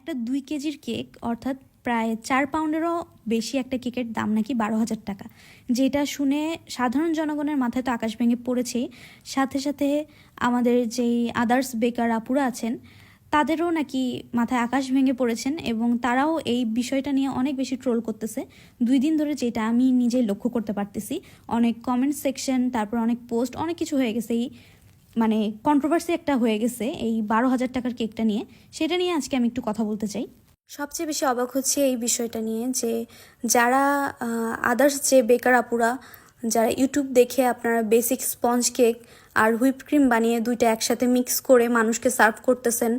একটা 2 কেজির কেক অর্থাৎ প্রায় 4 পাউন্ডেরও বেশি একটা কেকের দাম নাকি 12,000 টাকা। যেটা শুনে সাধারণ জনগণের মাথায় তো আকাশ ভেঙে পড়েছেই, সাথে সাথে আমাদের যেই আদার্স বেকার আপুরা আছেন তাদেরও নাকি মাথায় আকাশ ভেঙে পড়েছেন এবং তারাও এই বিষয়টা নিয়ে অনেক বেশি ট্রোল করতেছে 2 দিন ধরে, যেটা আমি নিজেই লক্ষ্য করতে পারতেছি। অনেক কমেন্ট সেকশন, তারপর অনেক পোস্ট, অনেক কিছু হয়ে গেছে। এই মানে কন্ট্রোভার্সি একটা হয়ে গেছে এই 12,000 টাকার কেকটা নিয়ে। সেটা নিয়ে আজকে আমি একটু কথা বলতে চাই। সবচেয়ে বেশি অবাক হচ্ছে এই বিষয়টা নিয়ে যে যারা আদার্স যে বেকার আপুরা যারা ইউটিউব দেখে আপনারা বেসিক স্পঞ্জ কেক আর হুইপ ক্রিম বানিয়ে দুইটা একসাথে মিক্স করে মানুষকে সার্ভ করতেছেন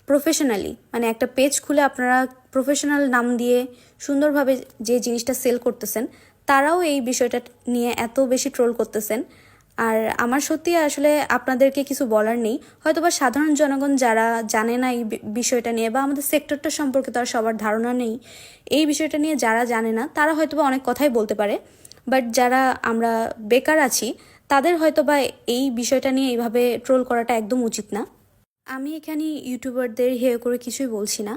প্রফেশনালি, মানে একটা পেজ খুলে আপনারা প্রফেশনাল নাম দিয়ে সুন্দরভাবে যে জিনিসটা সেল করতেছেন, তারাও এই বিষয়টা নিয়ে এত বেশি ট্রোল করতেছেন। আর আমার সত্যি আসলে আপনাদেরকে কিছু বলার নেই। হয়তোবা সাধারণ জনগণ যারা জানে না এই বিষয়টা নিয়ে, বা আমাদের সেক্টরটা সম্পর্কে তো আর সবার ধারণা নেই, এই বিষয়টা নিয়ে যারা জানে না তারা হয়তোবা অনেক কথাই বলতে পারে, বাট যারা আমরা বেকার আছি তাদের হয়তোবা এই বিষয়টা নিয়ে এইভাবে ট্রোল করাটা একদম উচিত না। আমি এখানে ইউটিউবারদের হেয় করে কিছুই বলছি না,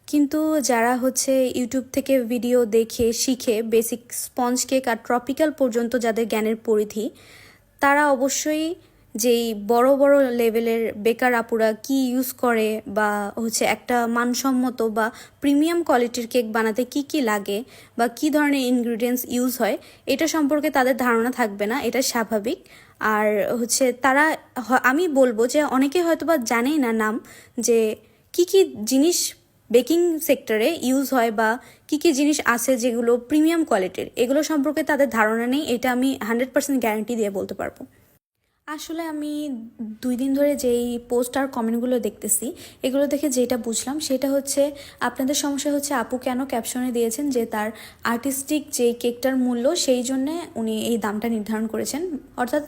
কিন্তু যারা হচ্ছে ইউটিউব থেকে ভিডিও দেখে শিখে বেসিক স্পঞ্জ কেক আর ট্রপিক্যাল পর্যন্ত যাদের জ্ঞানের পরিধি, তারা অবশ্যই যেই বড় বড় লেভেলের বেকার আপুরা কি ইউজ করে বা হচ্ছে একটা মানসম্মত বা প্রিমিয়াম কোয়ালিটির কেক বানাতে কি কি লাগে বা কি ধরনের ইনগ্রিডিয়েন্টস ইউজ হয়, এটা সম্পর্কে তাদের ধারণা থাকবে না, এটা স্বাভাবিক। আর হচ্ছে তারা আমি বলবো যে অনেকে হয়তোবা জানেই না নাম, যে কি কি জিনিস বেকিং সেক্টরে ইউজ হয় বা কি কি জিনিস আছে যেগুলো প্রিমিয়াম কোয়ালিটির, এগুলো সম্পর্কে তাদের ধারণা নেই। এটা আমি 100% গ্যারান্টি দিয়ে বলতে পারবো। আসলে আমি 2 দিন ধরে যেই পোস্ট আর কমেন্টগুলো দেখতেছি, এগুলো দেখে যেটা বুঝলাম সেটা হচ্ছে আপনাদের সমস্যা হচ্ছে আপু কেন ক্যাপশনে দিয়েছেন যে তার আর্টিস্টিক যে কেকটার মূল্য সেই জন্যে উনি এই দামটা নির্ধারণ করেছেন। অর্থাৎ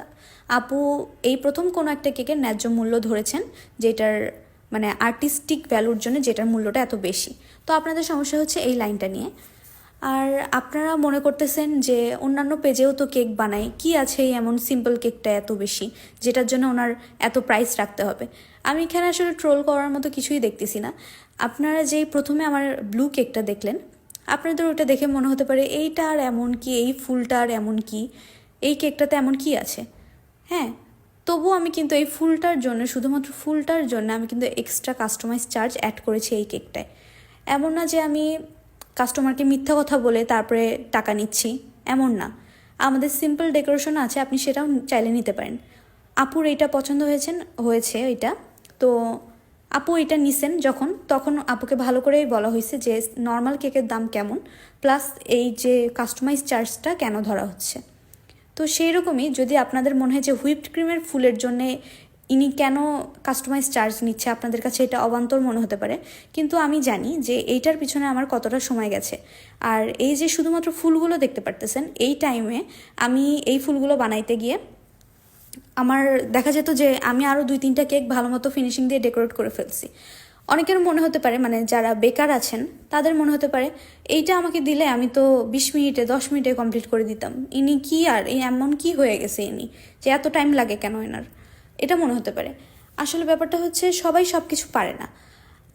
আপু এই প্রথম কোনো একটা কেকের ন্যায্য মূল্য ধরেছেন, যেটার মানে আর্টিস্টিক ভ্যালুর জন্য যেটার মূল্যটা এত বেশি। তো আপনাদের সমস্যা হচ্ছে এই লাইনটা নিয়ে। আর আপনারা মনে করতেছেন যে অন্যান্য পেজেও তো কেক বানায়, কি আছে এমন সিম্পল কেকটা এত বেশি যেটার জন্য ওনার এত প্রাইস রাখতে হবে। আমি এখানে আসলে ট্রোল করার মতো কিছুই দেখতেছি না। আপনারা যেই প্রথমে আমার ব্লু কেকটা দেখলেন, আপনাদের ওটা দেখে মনে হতে পারে এইটা আর এমন কি, এই ফুলটা আর এমন কি, এই কেকটাতে এমন কি আছে। হ্যাঁ, তবু আমি কিন্তু এই ফুলটার জন্য, শুধুমাত্র ফুলটার জন্য আমি কিন্তু এক্সট্রা কাস্টমাইজ চার্জ অ্যাড করেছি এই কেকটায়। এমন না যে আমি কাস্টমারকে মিথ্যা কথা বলে তারপরে টাকা নিচ্ছি, এমন না। আমাদের সিম্পল ডেকোরেশন আছে, আপনি সেটাও চাইলে নিতে পারেন। আপুর এইটা পছন্দ হয়েছে এটা, তো আপু এটা নিছেন যখন, তখন আপুকে ভালো করেই বলা হয়েছে যে নর্মাল কেকের দাম কেমন, প্লাস এই যে কাস্টমাইজ চার্জটা কেন ধরা হচ্ছে। তো সেই রকমই যদি আপনাদের মনে হয় যে হুইপড ক্রিমের ফুলের জন্যে ইনি কেন কাস্টমাইজ চার্জ নিচ্ছে, আপনাদের কাছে এটা অবান্তর মনে হতে পারে, কিন্তু আমি জানি যে এইটার পিছনে আমার কতটা সময় গেছে। আর এই যে শুধুমাত্র ফুলগুলো দেখতে পারতেছেন, এই টাইমে আমি এই ফুলগুলো বানাইতে গিয়ে আমার দেখা যেত যে আমি আরও 2-3টা কেক ভালো মতো ফিনিশিং দিয়ে ডেকোরেট করে ফেলছি। অনেকের মনে হতে পারে, মানে যারা বেকার আছেন তাদের মনে হতে পারে এইটা আমাকে দিলে আমি তো 20 মিনিটে 10 মিনিটে কমপ্লিট করে দিতাম, ইনি কি আর এই এমন কি হয়ে গেছে ইনি যে এত টাইম লাগে কেন এনার, এটা মনে হতে পারে। আসলে ব্যাপারটা হচ্ছে সবাই সব কিছু পারে না।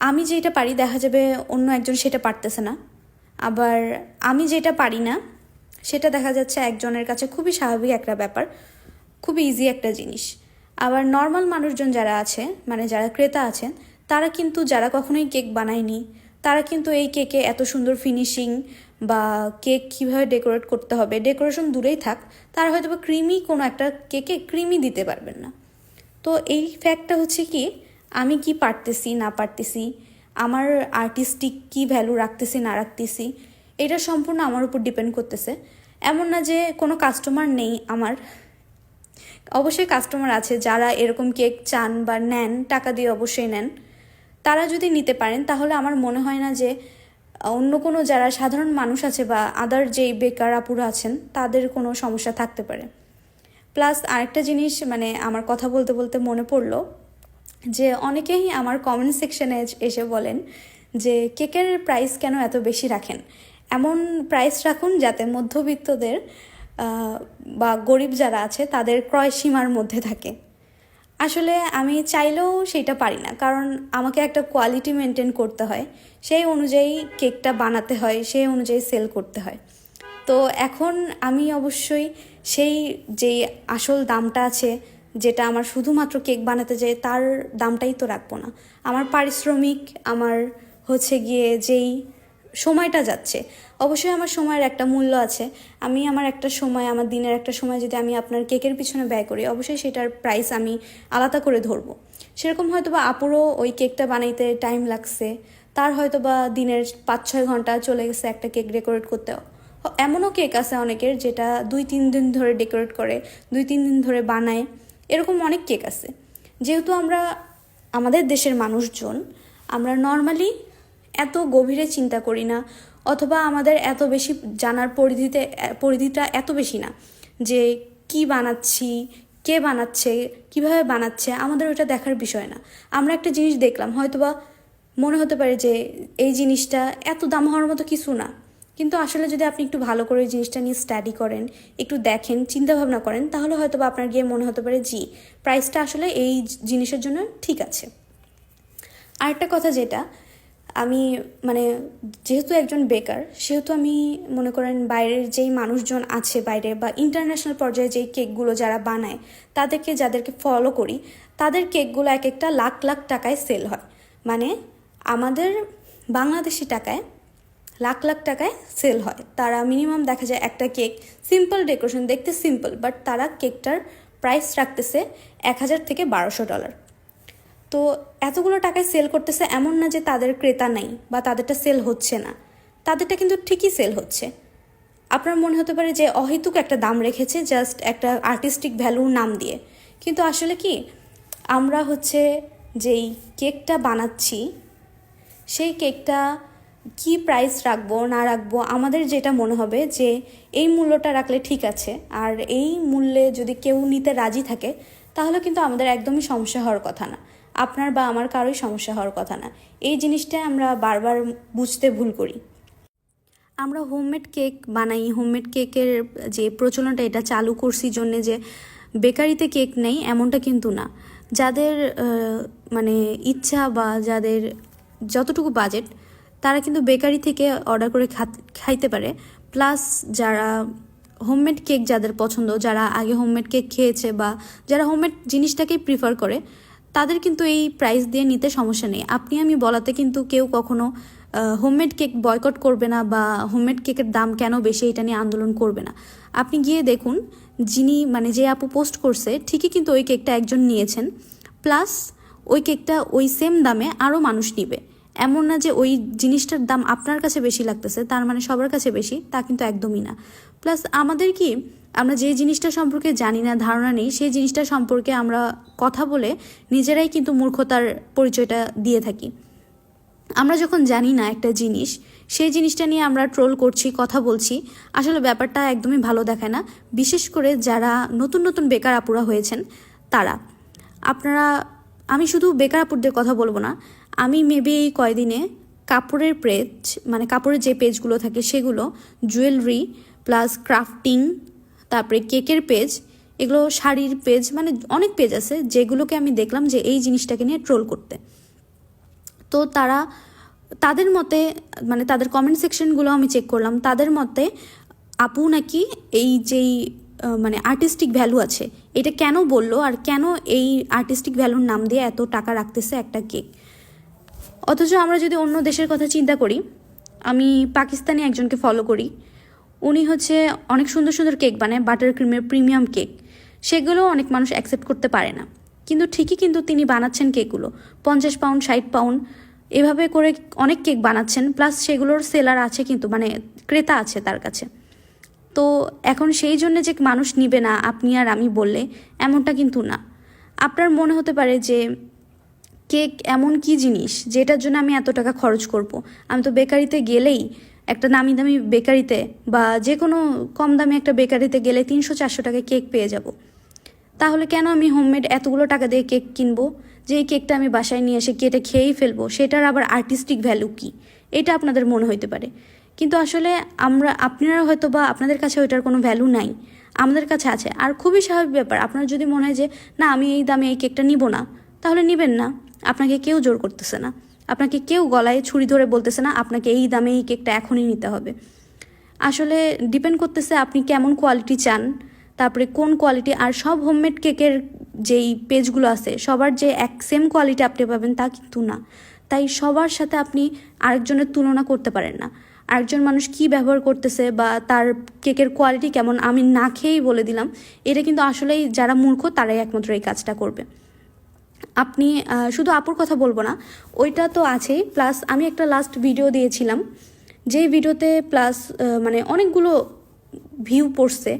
আমি যেটা পারি দেখা যাবে অন্য একজন সেটা পারতেছে না, আবার আমি যেটা পারি না সেটা দেখা যাচ্ছে একজনের কাছে খুবই স্বাভাবিক একটা ব্যাপার, খুবই ইজি একটা জিনিস। আবার নর্মাল মানুষজন যারা আছে, মানে যারা ক্রেতা আছেন, তারা কিন্তু যারা কখনোই কেক বানায়নি, তারা কিন্তু এই কেকে এত সুন্দর ফিনিশিং বা কেক কীভাবে ডেকোরেট করতে হবে, ডেকোরেশন দূরেই থাক, তারা হয়তো বা ক্রিমি কোনো একটা কেকে ক্রিমি দিতে পারবেন না। তো এই ফ্যাক্টটা হচ্ছে কি, আমি কি পারতেছি না পারতেছি, আমার আর্টিস্টিক কি ভ্যালু রাখতেছি না রাখতেছি, এটা সম্পূর্ণ আমার উপর ডিপেন্ড করতেছে। এমন না যে কোনো কাস্টমার নেই আমার, অবশ্যই কাস্টমার আছে যারা এরকম কেক চান বা নেন, টাকা দিয়ে অবশ্যই নেন। তারা যদি নিতে পারেন তাহলে আমার মনে হয় না যে অন্য কোনো যারা সাধারণ মানুষ আছে বা আদার যেই বেকার আপুরা আছেন তাদের কোনো সমস্যা থাকতে পারে। প্লাস আরেকটা জিনিস, মানে আমার কথা বলতে বলতে মনে পড়লো যে অনেকেই আমার কমেন্ট সেকশনে এসে বলেন যে কেকের প্রাইস কেন এত বেশি রাখেন, এমন প্রাইস রাখুন যাতে মধ্যবিত্তদের বা গরিব যারা আছে তাদের ক্রয় সীমার মধ্যে থাকে। আসলে আমি চাইলেও সেটা পারি না, কারণ আমাকে একটা কোয়ালিটি মেনটেন করতে হয়, সেই অনুযায়ী কেকটা বানাতে হয়, সেই অনুযায়ী সেল করতে হয়। তো এখন আমি অবশ্যই সেই যেই আসল দামটা আছে, যেটা আমার শুধুমাত্র কেক বানাতে যায়, তার দামটাই তো রাখবো না। আমার পারিশ্রমিক, আমার হচ্ছে গিয়ে যেই সময়টা যাচ্ছে, অবশ্যই আমার সময়ের একটা মূল্য আছে। আমি আমার একটা সময়, আমার দিনের একটা সময় যদি আমি আপনার কেকের পিছনে ব্যয় করি, অবশ্যই সেটার প্রাইস আমি আলাদা করে ধরবো। সেরকম হয়তো বা আপুরও ওই কেকটা বানাইতে টাইম লাগছে, তার হয়তো বা দিনের 5-6 ঘন্টা চলে গেছে একটা কেক ডেকোরেট করতে। এমনও কেক আছে অনেকের যেটা 2-3 দিন ধরে ডেকোরেট করে, 2-3 দিন ধরে বানায়, এরকম অনেক কেক আছে। যেহেতু আমরা আমাদের দেশের মানুষজন, আমরা নর্মালি এত গভীরে চিন্তা করি না, অথবা আমাদের এত বেশি জানার পরিধিটা এত বেশি না যে কি বানাচ্ছি, কে বানাচ্ছে, কিভাবে বানাচ্ছে, আমাদের ওটা দেখার বিষয় না। আমরা একটা জিনিস দেখলাম, হয়তোবা মনে হতে পারে যে এই জিনিসটা এত দাম হওয়ার মতো কিছু না, কিন্তু আসলে যদি আপনি একটু ভালো করে এই জিনিসটা নিয়ে স্টাডি করেন, একটু দেখেন, চিন্তা ভাবনা করেন, তাহলে হয়তো বা আপনার গিয়ে মনে হতে পারে জি, প্রাইসটা আসলে এই জিনিসের জন্য ঠিক আছে। আরেকটা কথা যেটা আমি মানে যেহেতু একজন বেকার, সেহেতু আমি মনে করেন বাইরের যেই মানুষজন আছে বাইরে, বা ইন্টারন্যাশনাল পর্যায়ে যেই কেকগুলো যারা বানায়, যাদেরকে ফলো করি, তাদের কেকগুলো এক একটা লাখ লাখ টাকায় সেল হয়। মানে আমাদের বাংলাদেশি টাকায় লাখ লাখ টাকায় সেল হয়। তারা মিনিমাম দেখা যায় একটা কেক সিম্পল ডেকোরেশন, দেখতে সিম্পল, বাট তারা কেকটার প্রাইস রাখতেছে $1000 থেকে $1200। তো এতগুলো টাকায় সেল করতেছে, এমন না যে তাদের ক্রেতা নাই বা তাদেরটা সেল হচ্ছে না, তাদেরটা কিন্তু ঠিকই সেল হচ্ছে। আপনার মনে হতে পারে যে অহেতুক একটা দাম রেখেছে জাস্ট একটা আর্টিস্টিক ভ্যালুর নাম দিয়ে, কিন্তু আসলে কি, আমরা হচ্ছে যেই কেকটা বানাচ্ছি, সেই কেকটা কি প্রাইস রাখবো না রাখবো, আমাদের যেটা মনে হবে যে এই মূল্যটা রাখলে ঠিক আছে, আর এই মূল্যে যদি কেউ নিতে রাজি থাকে, তাহলে কিন্তু আমাদের একদমই সমস্যা হওয়ার কথা না, আপনার বা আমার কারোই সমস্যা হওয়ার কথা না। এই জিনিসটাই আমরা বারবার বুঝতে ভুল করি। আমরা হোমমেড কেক বানাই, হোমমেড কেকের যে প্রচলনটা এটা চালু করছি জন্যে যে বেকারিতে কেক নেই এমনটা কিন্তু না। যাদের মানে ইচ্ছা বা যাদের যতটুকু বাজেট, তারা কিন্তু বেকারি থেকে অর্ডার করে খাইতে পারে। প্লাস যারা হোমমেড কেক যাদের পছন্দ, যারা আগে হোমমেড কেক খেয়েছে বা যারা হোমমেড জিনিসটাকেই প্রিফার করে, তাদের কিন্তু এই প্রাইস দিয়ে নিতে সমস্যা নেই। আপনি আমি বলাতে কিন্তু কেউ কখনো হোমমেড কেক বয়কট করবে না বা হোমমেড কেকের দাম কেন বেশি এটা নিয়ে আন্দোলন করবে না। আপনি গিয়ে দেখুন, যিনি মানে যে আপু পোস্ট করছে, ঠিকই কিন্তু ওই কেকটা একজন নিয়েছেন, প্লাস ওই কেকটা ওই সেম দামে আরও মানুষ নিবে। এমন না যে ওই জিনিসটার দাম আপনার কাছে বেশি লাগতেছে তার মানে সবার কাছে বেশি, তা কিন্তু একদমই না। প্লাস আমাদের কি, আমরা যে জিনিসটা সম্পর্কে জানি না, ধারণা নেই, সেই জিনিসটা সম্পর্কে আমরা কথা বলে নিজেরাই কিন্তু মূর্খতার পরিচয়টা দিয়ে থাকি। আমরা যখন জানি না একটা জিনিস, সেই জিনিসটা নিয়ে আমরা ট্রোল করছি, কথা বলছি, আসলে ব্যাপারটা একদমই ভালো দেখায় না। বিশেষ করে যারা নতুন নতুন বেকার আপুরা হয়েছেন তারা, আপনারা, আমি শুধু বেকার আপুরদের কথা বলবো না, আমি মেবি এই কয়দিনে কাপড়ের পেজ, মানে কাপড়ের যে পেজগুলো থাকে সেগুলো, জুয়েলারি প্লাস ক্রাফটিং, তারপরে কেকের পেজ, এগুলো শাড়ির পেজ, মানে অনেক পেজ আছে যেগুলোকে আমি দেখলাম যে এই জিনিসটাকে নিয়ে ট্রোল করতে। তো তাদের মতে, মানে তাদের কমেন্ট সেকশনগুলো আমি চেক করলাম, তাদের মতে আপু নাকি এই যেই মানে আর্টিস্টিক ভ্যালু আছে, এটা কেন বললো আর কেন এই আর্টিস্টিক ভ্যালুর নাম দিয়ে এত টাকা রাখতেছে একটা কেক। অথচ আমরা যদি অন্য দেশের কথা চিন্তা করি, আমি পাকিস্তানি একজনকে ফলো করি, উনি হচ্ছে অনেক সুন্দর সুন্দর কেক বানায়, বাটার ক্রিমের প্রিমিয়াম কেক, সেগুলো অনেক মানুষ অ্যাকসেপ্ট করতে পারে না, কিন্তু ঠিকই কিন্তু তিনি বানাচ্ছেন কেকগুলো 50 পাউন্ড 60 পাউন্ড এভাবে করে অনেক কেক বানাচ্ছেন, প্লাস সেগুলোর সেলার আছে, কিন্তু মানে ক্রেতা আছে তার কাছে। তো এখন সেই জন্য যে মানুষ নিবে না আপনি আর আমি বললে, এমনটা কিন্তু না। আপনার মনে হতে পারে যে কেক এমন কি জিনিস যেটার জন্য আমি এত টাকা খরচ করব, আমি তো বেকারিতে গেলেই, একটা নামি দামি বেকারিতে বা যে কোনো কম দামি একটা বেকারিতে গেলে 300-400 টাকায় কেক পেয়ে যাব, তাহলে কেন আমি হোমমেড এতগুলো টাকা দিয়ে কেক কিনবো, যে এই কেকটা আমি বাসায় নিয়ে এসে কেটে খেয়েই ফেলবো, সেটার আবার আর্টিস্টিক ভ্যালু কি, এটা আপনাদের মনে হইতে পারে। কিন্তু আসলে আপনারা হয়তো বা আপনাদের কাছে ওইটার কোনো ভ্যালু নাই, আমাদের কাছে আছে। আর খুবই স্বাভাবিক ব্যাপার, আপনার যদি মনে হয় যে না আমি এই দামে এই কেকটা নিব না, তাহলে নেবেন না। আপনাকে কেউ জোর করতেছে না, আপনাকে কেউ গলায় ছুরি ধরে বলতেছে না আপনাকে এই দামে এই কেকটা এখনই নিতে হবে। আসলে ডিপেন্ড করতেছে আপনি কেমন কোয়ালিটি চান, তারপরে কোন কোয়ালিটি। আর সব হোমমেড কেকের যেই পেজগুলো আছে সবার যে এক সেম কোয়ালিটি আপনি পাবেন তা কিন্তু না। তাই সবার সাথে আপনি আরেকজনের তুলনা করতে পারেন না। আরেকজন মানুষ কি ব্যবহার করতেছে বা তার কেকের কোয়ালিটি কেমন আমি না খেয়েই বলে দিলাম, এটা কিন্তু আসলেই যারা মূর্খ তারাই একমাত্র এই কাজটা করবে। আপনি শুধু আপুর কথা বলবো না, ওইটা তো আছেই, প্লাস আমি একটা লাস্ট ভিডিও দিয়েছিলাম যেই ভিডিওতে প্লাস মানে অনেকগুলো ভিউ পড়ছে,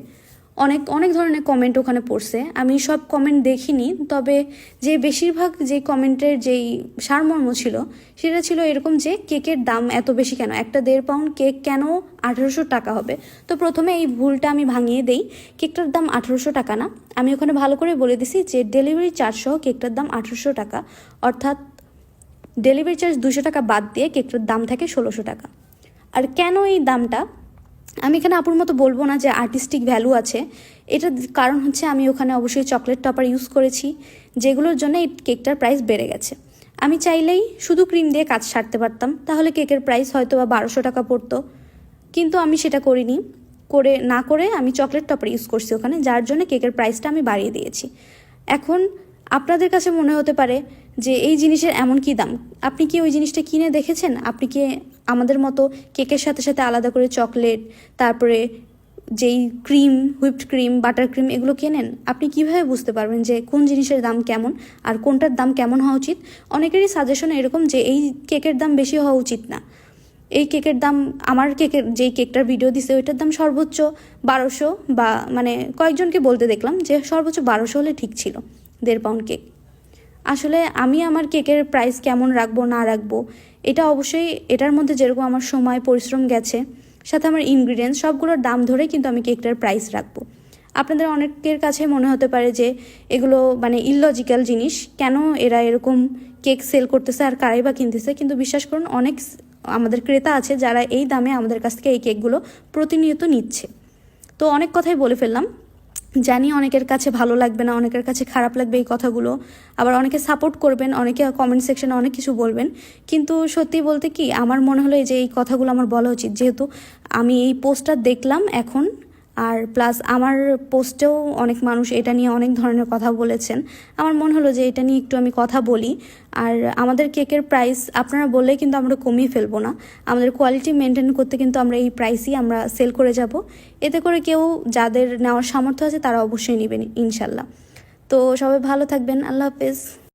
অনেক অনেক ধরনের কমেন্ট ওখানে পড়ছে। আমি সব কমেন্ট দেখিনি, তবে যে বেশিরভাগ যে কমেন্টের যেই সারমর্ম ছিল সেটা ছিল এরকম যে কেকের দাম এত বেশি কেন, একটা 1.5 পাউন্ড কেক কেন 1800 টাকা হবে। তো প্রথমে এই ভুলটা আমি ভাঙিয়ে দেই, কেকটার দাম 1800 টাকা না। আমি ওখানে ভালো করে বলে দিছি যে ডেলিভারি চার্জ সহ কেকটার দাম 1800 টাকা, অর্থাৎ ডেলিভারি চার্জ 200 টাকা বাদ দিয়ে কেকটার দাম থাকে 1600 টাকা। আর কেন এই দামটা আমি এখানে আপুর মতো বলবো না যে আর্টিস্টিক ভ্যালু আছে, এটার কারণ হচ্ছে আমি ওখানে অবশ্যই চকলেট টপার ইউজ করেছি, যেগুলোর জন্য এই কেকটার প্রাইস বেড়ে গেছে। আমি চাইলেই শুধু ক্রিম দিয়ে কাজ সারতে পারতাম, তাহলে কেকের প্রাইস হয়তো বা 1200 টাকা পড়তো, কিন্তু আমি সেটা করিনি। না করে আমি চকলেট টপার ইউজ করছি ওখানে, যার জন্য কেকের প্রাইসটা আমি বাড়িয়ে দিয়েছি। এখন আপনাদের কাছে মনে হতে পারে যে এই জিনিসের এমন কি দাম, আপনি কি ওই জিনিসটা কিনে দেখেছেন? আপনি কি আমাদের মতো কেকের সাথে সাথে আলাদা করে চকলেট, তারপরে যেই cream, whipped cream, butter cream এগুলো কেনেন? আপনি কিভাবে বুঝতে পারবেন যে কোন জিনিসের দাম কেমন আর কোনটার দাম কেমন হওয়া উচিত? অনেকেরই সাজেশন এরকম যে এই কেকের দাম বেশি হওয়া উচিত না, এই কেকের দাম, আমার কেকের যেই কেকটার ভিডিও দিছে ওইটার দাম সর্বোচ্চ 1200, বা মানে কয়েকজনকে বলতে দেখলাম যে সর্বোচ্চ 1200 হলে ঠিক ছিল 1.5 পাউন্ড কেক। আসলে আমি আমার কেকের প্রাইস কেমন রাখবো না রাখবো এটা অবশ্যই এটার মধ্যে যেরকম আমার সময় পরিশ্রম গেছে, সাথে আমার ইনগ্রিডিয়েন্টস সবগুলোর দাম ধরে কিন্তু আমি কেকটার প্রাইস রাখবো। আপনাদের অনেকের কাছে মনে হতে পারে যে এগুলো মানে ইললজিক্যাল জিনিস, কেন এরা এরকম কেক সেল করতেছে আর কারাই বা কিনতেছে, কিন্তু বিশ্বাস করুন অনেক আমাদের ক্রেতা আছে যারা এই দামে আমাদের কাছ থেকে এই কেকগুলো প্রতিনিয়ত নিচ্ছে। তো অনেক কথাই বলে ফেললাম, জানি অনেকের কাছে ভালো লাগবে না, অনেকের কাছে খারাপ লাগবে এই কথাগুলো, আবার অনেকে সাপোর্ট করবেন, অনেকে কমেন্ট সেকশনে অনেক কিছু বলবেন, কিন্তু সত্যি বলতে কি আমার মনে হলো যে এই কথাগুলো আমার বলা উচিত, যেহেতু আমি এই পোস্টটা দেখলাম এখন, আর প্লাস আমার পোস্টেও অনেক মানুষ এটা নিয়ে অনেক ধরনের কথা বলেছেন। আমার মনে হলো যে এটা নিয়ে একটু আমি কথা বলি। আর আমাদের কেকের প্রাইস আপনারা বললে কিন্তু আমরা কমিয়ে ফেলবো না, আমাদের কোয়ালিটি মেনটেন করতে কিন্তু আমরা এই প্রাইসই আমরা সেল করে যাব। এতে করে কেউ যাদের নেওয়ার সামর্থ্য আছে তারা অবশ্যই নেবেন ইনশাল্লাহ। তো সবাই ভালো থাকবেন, আল্লাহ হাফেজ।